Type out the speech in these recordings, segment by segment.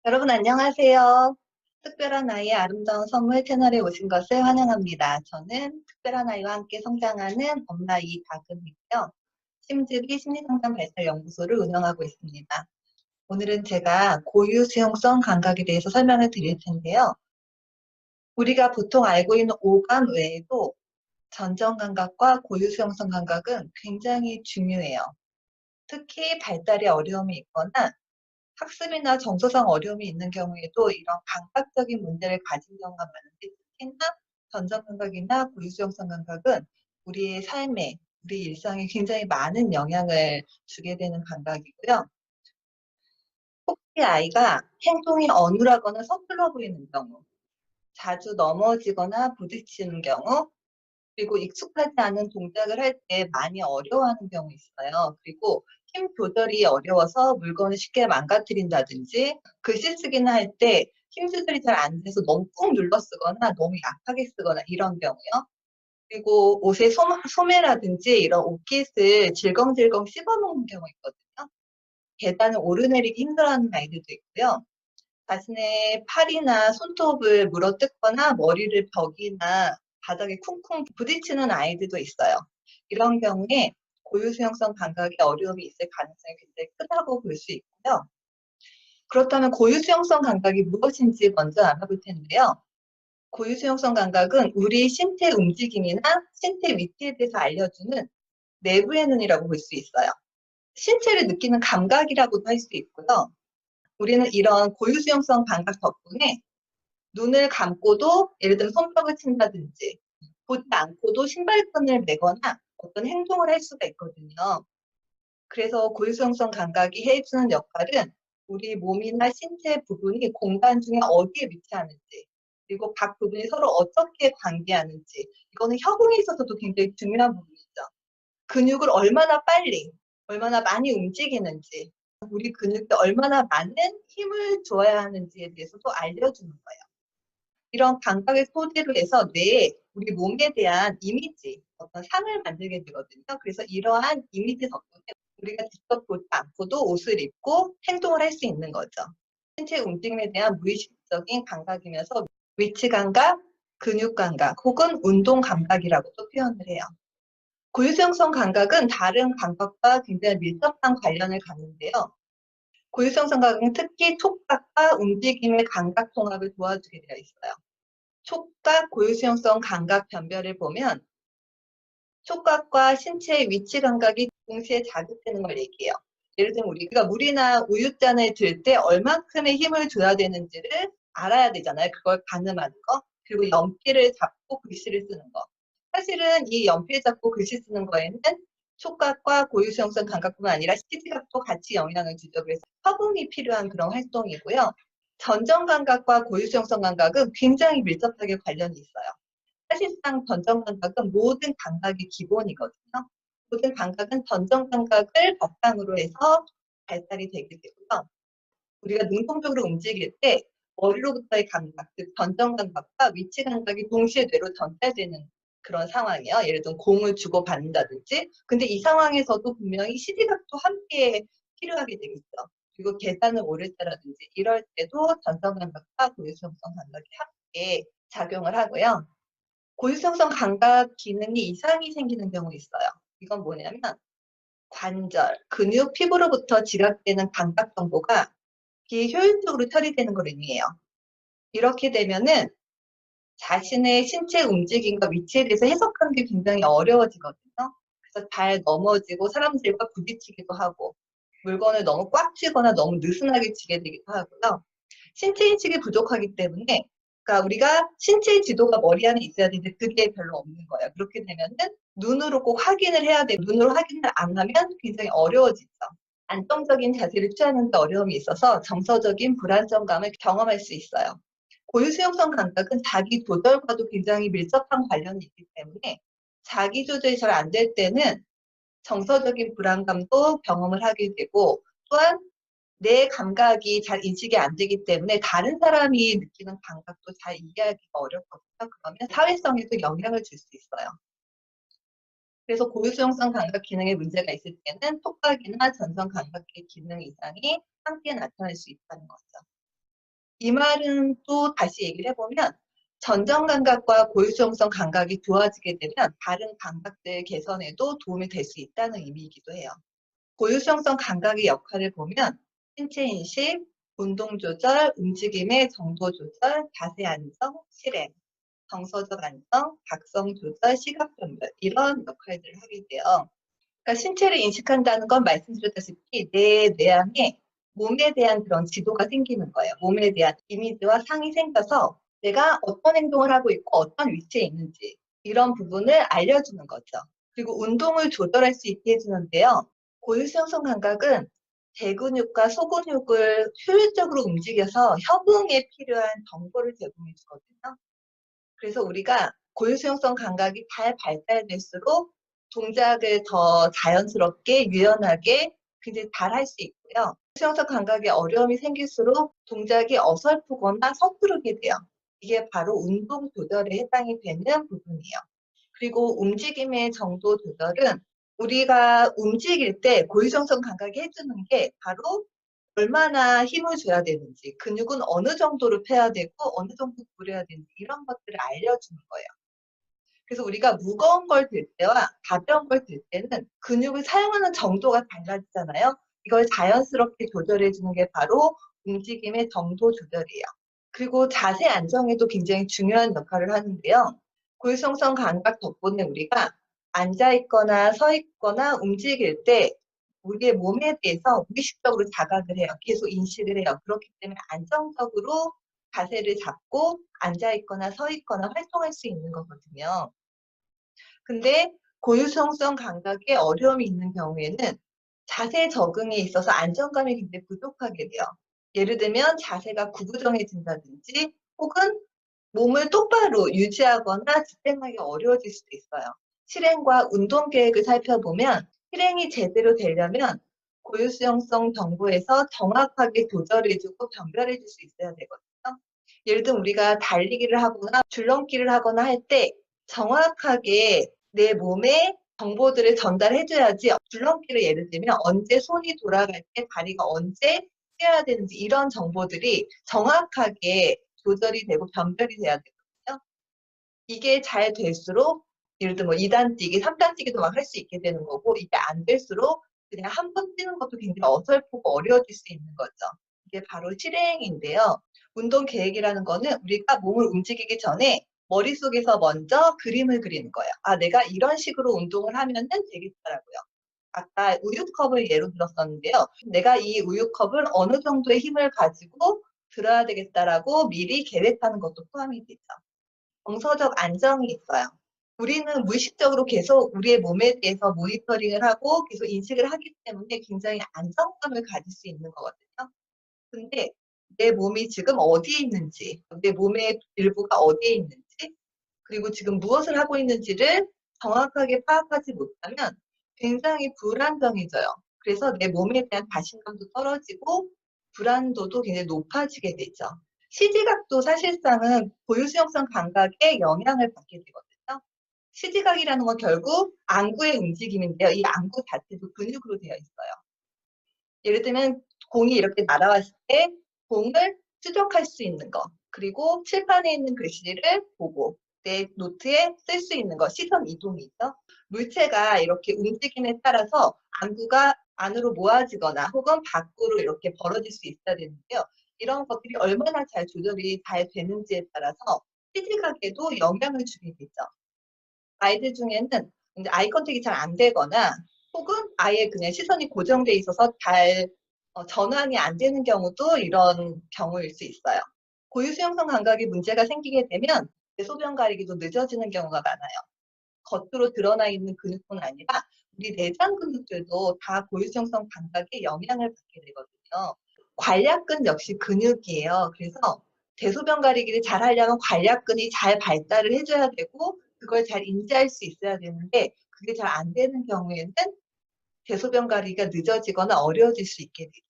여러분 안녕하세요. 특별한 아이의 아름다운 선물 채널에 오신 것을 환영합니다. 저는 특별한 아이와 함께 성장하는 엄마 이다금이고요. 심즈비 심리상담 발달 연구소를 운영하고 있습니다. 오늘은 제가 고유 수용성 감각에 대해서 설명을 드릴 텐데요. 우리가 보통 알고 있는 오감 외에도 전정 감각과 고유 수용성 감각은 굉장히 중요해요. 특히 발달에 어려움이 있거나 학습이나 정서상 어려움이 있는 경우에도 이런 감각적인 문제를 가진 경우가 많은데, 특히나 전정 감각이나 고유수용성 감각은 우리의 삶에, 우리 일상에 굉장히 많은 영향을 주게 되는 감각이고요. 혹시 아이가 행동이 어눌하거나 서툴러 보이는 경우, 자주 넘어지거나 부딪히는 경우, 그리고 익숙하지 않은 동작을 할 때 많이 어려워하는 경우 있어요. 그리고 힘 조절이 어려워서 물건을 쉽게 망가뜨린다든지, 글씨 쓰기는 할 때 힘 조절이 잘 안 돼서 너무 꾹 눌러 쓰거나 너무 약하게 쓰거나 이런 경우요. 그리고 옷에 소매라든지 이런 옷깃을 질겅질겅 씹어먹는 경우 있거든요. 계단을 오르내리기 힘들어하는 아이들도 있고요. 자신의 팔이나 손톱을 물어뜯거나 머리를 벽이나 바닥에 쿵쿵 부딪히는 아이들도 있어요. 이런 경우에 고유수용성 감각에 어려움이 있을 가능성이 굉장히 크다고 볼 수 있고요. 그렇다면 고유수용성 감각이 무엇인지 먼저 알아볼 텐데요. 고유수용성 감각은 우리 신체 움직임이나 신체 위치에 대해서 알려주는 내부의 눈이라고 볼 수 있어요. 신체를 느끼는 감각이라고도 할 수 있고요. 우리는 이런 고유수용성 감각 덕분에 눈을 감고도 예를 들면 손뼉을 친다든지 보지 않고도 신발끈을 매거나 어떤 행동을 할 수가 있거든요. 그래서 고유성성 감각이 해주는 역할은 우리 몸이나 신체 부분이 공간 중에 어디에 위치하는지, 그리고 각 부분이 서로 어떻게 관계하는지, 이거는 협응에 있어서도 굉장히 중요한 부분이죠. 근육을 얼마나 빨리, 얼마나 많이 움직이는지, 우리 근육에 얼마나 많은 힘을 줘야 하는지에 대해서도 알려주는 거예요. 이런 감각을 토대로 해서 뇌에 우리 몸에 대한 이미지, 어떤 상을 만들게 되거든요. 그래서 이러한 이미지 덕분에 우리가 직접 보지 않고도 옷을 입고 행동을 할 수 있는 거죠. 신체 움직임에 대한 무의식적인 감각이면서 위치 감각, 근육 감각 혹은 운동 감각이라고도 표현을 해요. 고유성성 감각은 다른 감각과 굉장히 밀접한 관련을 갖는데요. 고유성성 감각은 특히 촉각과 움직임의 감각 통합을 도와주게 되어 있어요. 촉각 고유수용성 감각 변별을 보면 촉각과 신체의 위치 감각이 동시에 자극되는 걸 얘기해요. 예를 들면 우리가 물이나 우유잔을 들 때 얼만큼의 힘을 줘야 되는지를 알아야 되잖아요. 그걸 가늠하는 거. 그리고 연필을 잡고 글씨를 쓰는 거. 사실은 이 연필 잡고 글씨 쓰는 거에는 촉각과 고유수용성 감각뿐만 아니라 시지각도 같이 영향을 주죠. 그래서 협응이 필요한 그런 활동이고요. 전정 감각과 고유수용성 감각은 굉장히 밀접하게 관련이 있어요. 사실상 전정 감각은 모든 감각의 기본이거든요. 모든 감각은 전정 감각을 바탕으로 해서 발달이 되게 되고요. 우리가 능동적으로 움직일 때 머리로부터의 감각, 즉 전정 감각과 위치 감각이 동시에 뇌로 전달되는 그런 상황이에요. 예를 들면 공을 주고 받는다든지. 근데 이 상황에서도 분명히 시지각도 함께 필요하게 되겠죠. 그리고 계단을 오를 때라든지 이럴 때도 전정 감각과 고유수용성 감각이 함께 작용을 하고요. 고유성성 감각 기능이 이상이 생기는 경우 있어요. 이건 뭐냐면 관절, 근육, 피부로부터 지각되는 감각 정보가 비효율적으로 처리되는 걸 의미해요. 이렇게 되면은 자신의 신체 움직임과 위치에 대해서 해석하는 게 굉장히 어려워지거든요. 그래서 잘 넘어지고 사람들과 부딪히기도 하고 물건을 너무 꽉 쥐거나 너무 느슨하게 쥐게 되기도 하고요. 신체 인식이 부족하기 때문에 그러니까 우리가 신체 지도가 머리 안에 있어야 되는데 그게 별로 없는 거예요. 그렇게 되면은 눈으로 꼭 확인을 해야 되고 눈으로 확인을 안 하면 굉장히 어려워지죠. 안정적인 자세를 취하는 데 어려움이 있어서 정서적인 불안정감을 경험할 수 있어요. 고유수용성 감각은 자기 조절과도 굉장히 밀접한 관련이 있기 때문에 자기 조절이 잘 안 될 때는 정서적인 불안감도 경험을 하게 되고 또한 내 감각이 잘 인식이 안 되기 때문에 다른 사람이 느끼는 감각도 잘 이해하기가 어렵거든요. 그러면 사회성에도 영향을 줄 수 있어요. 그래서 고유수용성 감각 기능에 문제가 있을 때는 촉각이나 전성 감각의 기능 이상이 함께 나타날 수 있다는 거죠. 이 말은 또 다시 얘기를 해보면 전정 감각과 고유수용성 감각이 좋아지게 되면 다른 감각들 개선에도 도움이 될 수 있다는 의미이기도 해요. 고유수용성 감각의 역할을 보면 신체 인식, 운동 조절, 움직임의 정도 조절, 자세 안정, 실행, 정서적 안정, 각성 조절, 시각 변별 이런 역할들을 하게 돼요. 그러니까 신체를 인식한다는 건 말씀드렸다시피 내 뇌안에 몸에 대한 그런 지도가 생기는 거예요. 몸에 대한 이미지와 상이 생겨서 내가 어떤 행동을 하고 있고 어떤 위치에 있는지 이런 부분을 알려주는 거죠. 그리고 운동을 조절할 수 있게 해주는데요. 고유수용성 감각은 대근육과 소근육을 효율적으로 움직여서 협응에 필요한 정보를 제공해 주거든요. 그래서 우리가 고유수용성 감각이 잘 발달될수록 동작을 더 자연스럽게 유연하게 굉장히 잘 할 수 있고요. 고유수용성 감각에 어려움이 생길수록 동작이 어설프거나 서투르게 돼요. 이게 바로 운동 조절에 해당이 되는 부분이에요. 그리고 움직임의 정도 조절은 우리가 움직일 때 고유정성 감각이 해주는 게 바로 얼마나 힘을 줘야 되는지, 근육은 어느 정도로 펴야 되고 어느 정도 구려야 되는지 이런 것들을 알려주는 거예요. 그래서 우리가 무거운 걸 들 때와 가벼운 걸 들 때는 근육을 사용하는 정도가 달라지잖아요. 이걸 자연스럽게 조절해 주는 게 바로 움직임의 정도 조절이에요. 그리고 자세 안정에도 굉장히 중요한 역할을 하는데요. 골성성 감각 덕분에 우리가 앉아있거나 서있거나 움직일 때 우리의 몸에 대해서 무의식적으로 자각을 해요. 계속 인식을 해요. 그렇기 때문에 안정적으로 자세를 잡고 앉아있거나 서있거나 활동할 수 있는 거거든요. 근데 고유성성 감각에 어려움이 있는 경우에는 자세 적응에 있어서 안정감이 굉장히 부족하게 돼요. 예를 들면 자세가 구부정해진다든지 혹은 몸을 똑바로 유지하거나 집행하기 어려워질 수도 있어요. 실행과 운동 계획을 살펴보면 실행이 제대로 되려면 고유수용성 정보에서 정확하게 조절해주고 변별해줄 수 있어야 되거든요. 예를 들면 우리가 달리기를 하거나 줄넘기를 하거나 할 때 정확하게 내 몸에 정보들을 전달해줘야지 줄넘기를 예를 들면 언제 손이 돌아갈 때 다리가 언제 뛰어야 되는지 이런 정보들이 정확하게 조절이 되고 변별이 돼야 되거든요. 이게 잘 될수록 예를 들면 뭐 2단 뛰기, 3단 뛰기도 막 할 수 있게 되는 거고 이게 안 될수록 그냥 한 번 뛰는 것도 굉장히 어설프고 어려워질 수 있는 거죠. 이게 바로 실행인데요. 운동 계획이라는 거는 우리가 몸을 움직이기 전에 머릿속에서 먼저 그림을 그리는 거예요. 아, 내가 이런 식으로 운동을 하면은 되겠더라고요. 아까 우유컵을 예로 들었었는데요. 내가 이 우유컵을 어느 정도의 힘을 가지고 들어야 되겠다라고 미리 계획하는 것도 포함이 되죠. 정서적 안정이 있어요. 우리는 무의식적으로 계속 우리의 몸에 대해서 모니터링을 하고 계속 인식을 하기 때문에 굉장히 안정감을 가질 수 있는 거거든요. 근데 내 몸이 지금 어디에 있는지, 내 몸의 일부가 어디에 있는지, 그리고 지금 무엇을 하고 있는지를 정확하게 파악하지 못하면 굉장히 불안정해져요. 그래서 내 몸에 대한 자신감도 떨어지고 불안도도 굉장히 높아지게 되죠. 시지각도 사실상은 고유수용성 감각에 영향을 받게 되거든요. 시지각이라는 건 결국 안구의 움직임인데요. 이 안구 자체도 근육으로 되어 있어요. 예를 들면 공이 이렇게 날아왔을 때 공을 추적할 수 있는 거, 그리고 칠판에 있는 글씨를 보고 내 노트에 쓸 수 있는 거, 시선 이동이죠. 물체가 이렇게 움직임에 따라서 안구가 안으로 모아지거나 혹은 밖으로 이렇게 벌어질 수 있어야 되는데요. 이런 것들이 얼마나 잘 조절이 잘 되는지에 따라서 시지각에도 영향을 주게 되죠. 아이들 중에는 이제 아이 컨택이 잘 안 되거나 혹은 아예 그냥 시선이 고정돼 있어서 잘 전환이 안 되는 경우도 이런 경우일 수 있어요. 고유수용성 감각에 문제가 생기게 되면 소변 가리기도 늦어지는 경우가 많아요. 겉으로 드러나 있는 근육뿐 아니라 우리 내장 근육들도 다 고유수용성 감각에 영향을 받게 되거든요. 관략근 역시 근육이에요. 그래서 대소변 가리기를 잘 하려면 관략근이 잘 발달을 해줘야 되고 그걸 잘 인지할 수 있어야 되는데 그게 잘 안 되는 경우에는 대소변 가리기가 늦어지거나 어려워질 수 있게 되죠.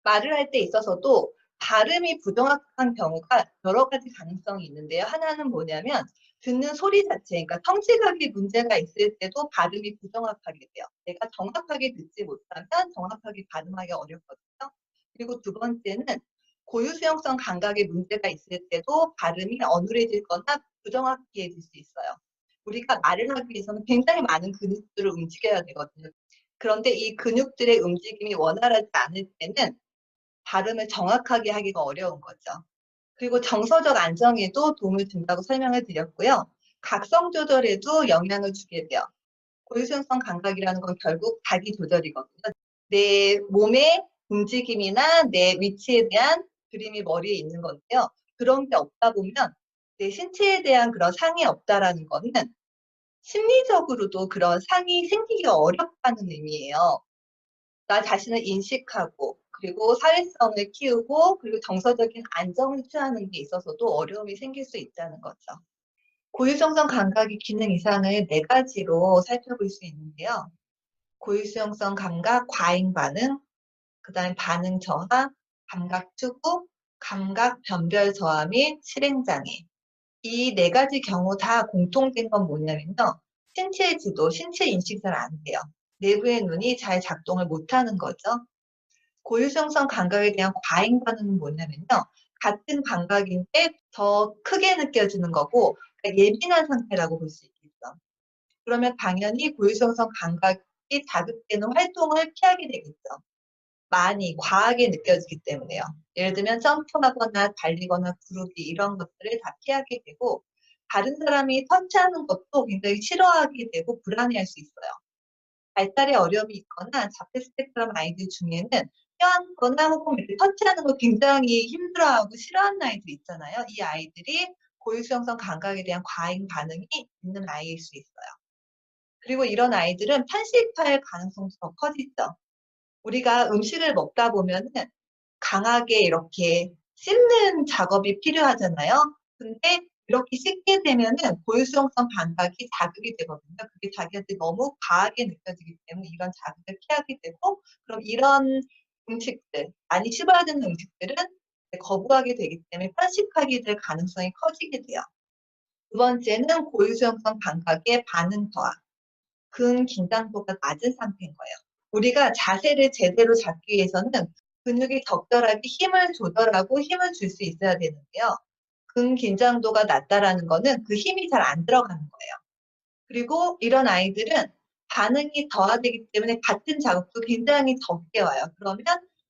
말을 할 때 있어서도 발음이 부정확한 경우가 여러 가지 가능성이 있는데요. 하나는 뭐냐면 듣는 소리 자체, 그러니까 성취감이 문제가 있을 때도 발음이 부정확하게 돼요. 내가 정확하게 듣지 못하면 정확하게 발음하기 어렵거든요. 그리고 두 번째는 고유수용성 감각에 문제가 있을 때도 발음이 어눌해지거나 부정확해질 수 있어요. 우리가 말을 하기 위해서는 굉장히 많은 근육들을 움직여야 되거든요. 그런데 이 근육들의 움직임이 원활하지 않을 때는 발음을 정확하게 하기가 어려운 거죠. 그리고 정서적 안정에도 도움을 준다고 설명을 드렸고요. 각성 조절에도 영향을 주게 돼요. 고유수용성 감각이라는 건 결국 자기 조절이거든요. 내 몸의 움직임이나 내 위치에 대한 그림이 머리에 있는 건데요. 그런 게 없다 보면 내 신체에 대한 그런 상이 없다라는 거는 심리적으로도 그런 상이 생기기가 어렵다는 의미예요. 나 자신을 인식하고 그리고 사회성을 키우고 그리고 정서적인 안정을 취하는 데 있어서도 어려움이 생길 수 있다는 거죠. 고유수용성 감각의 기능 이상을 네 가지로 살펴볼 수 있는데요. 고유수용성 감각 과잉 반응, 그다음에 반응 저하, 감각 추구, 감각 변별 저하 및 실행 장애. 이 네 가지 경우 다 공통된 건 뭐냐면요. 신체 지도, 신체 인식 잘 안 돼요. 내부의 눈이 잘 작동을 못하는 거죠. 고유수용성 감각에 대한 과잉 반응은 뭐냐면요. 같은 감각인데 더 크게 느껴지는 거고 그러니까 예민한 상태라고 볼 수 있겠죠. 그러면 당연히 고유수용성 감각이 자극되는 활동을 피하게 되겠죠. 많이 과하게 느껴지기 때문에요. 예를 들면 점프하거나 달리거나 구르기 이런 것들을 다 피하게 되고 다른 사람이 터치하는 것도 굉장히 싫어하게 되고 불안해할 수 있어요. 발달에 어려움이 있거나 자폐 스펙트럼 아이들 중에는 껴안거나 혹은 이렇게 터치하는 걸 굉장히 힘들어하고 싫어하는 아이들 있잖아요. 이 아이들이 고유수용성 감각에 대한 과잉 반응이 있는 아이일 수 있어요. 그리고 이런 아이들은 편식할 가능성도 더 커지죠. 우리가 음식을 먹다 보면은 강하게 이렇게 씹는 작업이 필요하잖아요. 근데 이렇게 씹게 되면은 고유수용성 감각이 자극이 되거든요. 그게 자기한테 너무 과하게 느껴지기 때문에 이런 자극을 피하게 되고 그럼 이런 음식들, 많이 씹어야 되는 음식들은 거부하게 되기 때문에 편식하게 될 가능성이 커지게 돼요. 두 번째는 고유수용성 감각의 반응 저하. 근긴장도가 낮은 상태인 거예요. 우리가 자세를 제대로 잡기 위해서는 근육이 적절하게 힘을 조절하고 힘을 줄 수 있어야 되는데요. 근긴장도가 낮다라는 거는 그 힘이 잘 안 들어가는 거예요. 그리고 이런 아이들은 반응이 저하되기 때문에 같은 자극도 굉장히 적게 와요. 그러면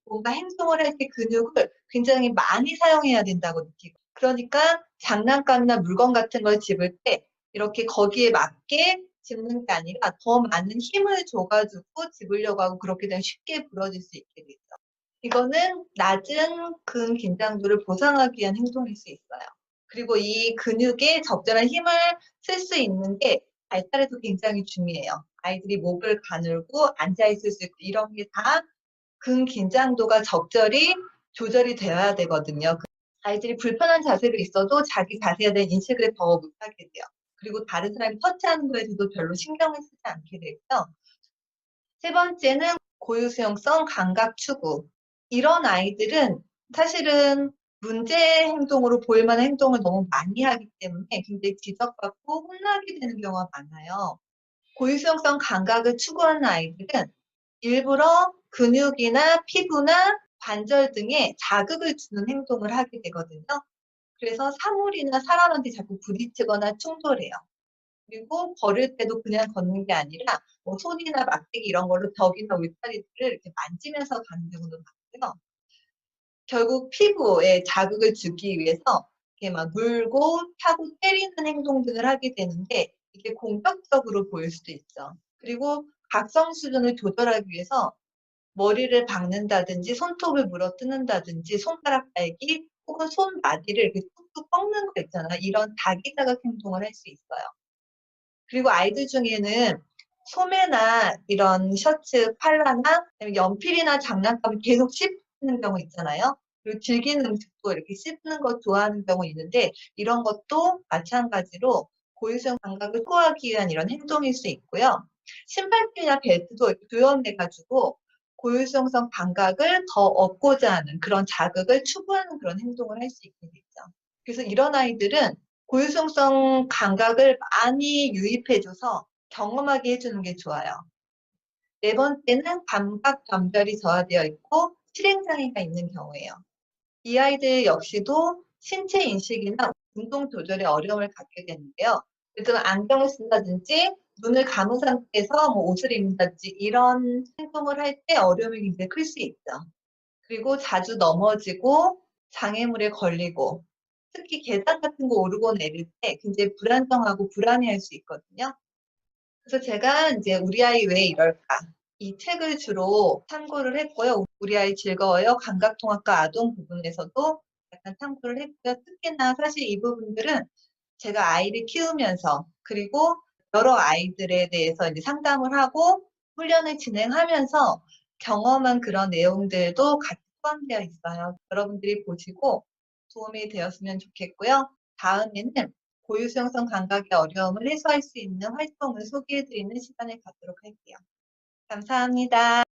뭔가 행동을 할 때 근육을 굉장히 많이 사용해야 된다고 느끼고 그러니까 장난감이나 물건 같은 걸 집을 때 이렇게 거기에 맞게 집는 게 아니라 더 많은 힘을 줘가지고 집으려고 하고 그렇게 되면 쉽게 부러질 수 있게 되죠. 이거는 낮은 근긴장도를 보상하기 위한 행동일 수 있어요. 그리고 이 근육에 적절한 힘을 쓸 수 있는 게 발달에도 굉장히 중요해요. 아이들이 목을 가늘고 앉아있을 수 있고 이런 게 다 근긴장도가 적절히 조절이 되어야 되거든요. 아이들이 불편한 자세로 있어도 자기 자세에 대한 인식을 더 못하게 돼요. 그리고 다른 사람이 터치하는 거에 대해서도 별로 신경을 쓰지 않게 되고요. 세 번째는 고유수용성 감각 추구. 이런 아이들은 사실은 문제 행동으로 보일 만한 행동을 너무 많이 하기 때문에 굉장히 지적받고 혼나게 되는 경우가 많아요. 고유수용성 감각을 추구하는 아이들은 일부러 근육이나 피부나 관절 등에 자극을 주는 행동을 하게 되거든요. 그래서 사물이나 사람한테 자꾸 부딪히거나 충돌해요. 그리고 걸을 때도 그냥 걷는 게 아니라 뭐 손이나 막대기 이런 걸로 벽이나 울타리들을 이렇게 만지면서 가는 경우도 많고요. 결국 피부에 자극을 주기 위해서 이렇게 막 물고 차고 때리는 행동들을 하게 되는데 이게 공격적으로 보일 수도 있죠. 그리고 각성 수준을 조절하기 위해서 머리를 박는다든지 손톱을 물어뜯는다든지 손가락 빨기 혹은 손마디를 이렇게 툭툭 꺾는 거 있잖아요. 이런 자기자극 행동을 할 수 있어요. 그리고 아이들 중에는 소매나 이런 셔츠 컬러나 연필이나 장난감을 계속 씹는 경우 있잖아요. 그리고 질긴 음식도 이렇게 씹는 거 좋아하는 경우 있는데 이런 것도 마찬가지로 고유수용 감각을 확보하기 위한 이런 행동일 수 있고요. 신발끈이나 벨트도 이렇게 조여내 가지고 고유수용성 감각을 더 얻고자 하는 그런 자극을 추구하는 그런 행동을 할 수 있게 되죠. 그래서 이런 아이들은 고유성성 감각을 많이 유입해줘서 경험하게 해주는 게 좋아요. 네 번째는 감각 변별이 저하되어 있고 실행장애가 있는 경우예요. 이 아이들 역시도 신체 인식이나 운동 조절에 어려움을 갖게 되는데요. 예를 들어 안경을 쓴다든지 눈을 감은 상태에서 뭐 옷을 입는다든지 이런 행동을 할 때 어려움이 굉장히 클 수 있죠. 그리고 자주 넘어지고 장애물에 걸리고 특히 계단 같은 거 오르고 내릴 때 굉장히 불안정하고 불안해할 수 있거든요. 그래서 제가 이제 "우리 아이 왜 이럴까?" 이 책을 주로 참고를 했고요. "우리 아이 즐거워요." 감각통합과 아동 부분에서도 약간 참고를 했고요. 특히나 사실 이 부분들은 제가 아이를 키우면서 그리고 여러 아이들에 대해서 이제 상담을 하고 훈련을 진행하면서 경험한 그런 내용들도 같이 포함되어 있어요. 여러분들이 보시고 도움이 되었으면 좋겠고요. 다음에는 고유수용성 감각의 어려움을 해소할 수 있는 활동을 소개해 드리는 시간을 갖도록 할게요. 감사합니다.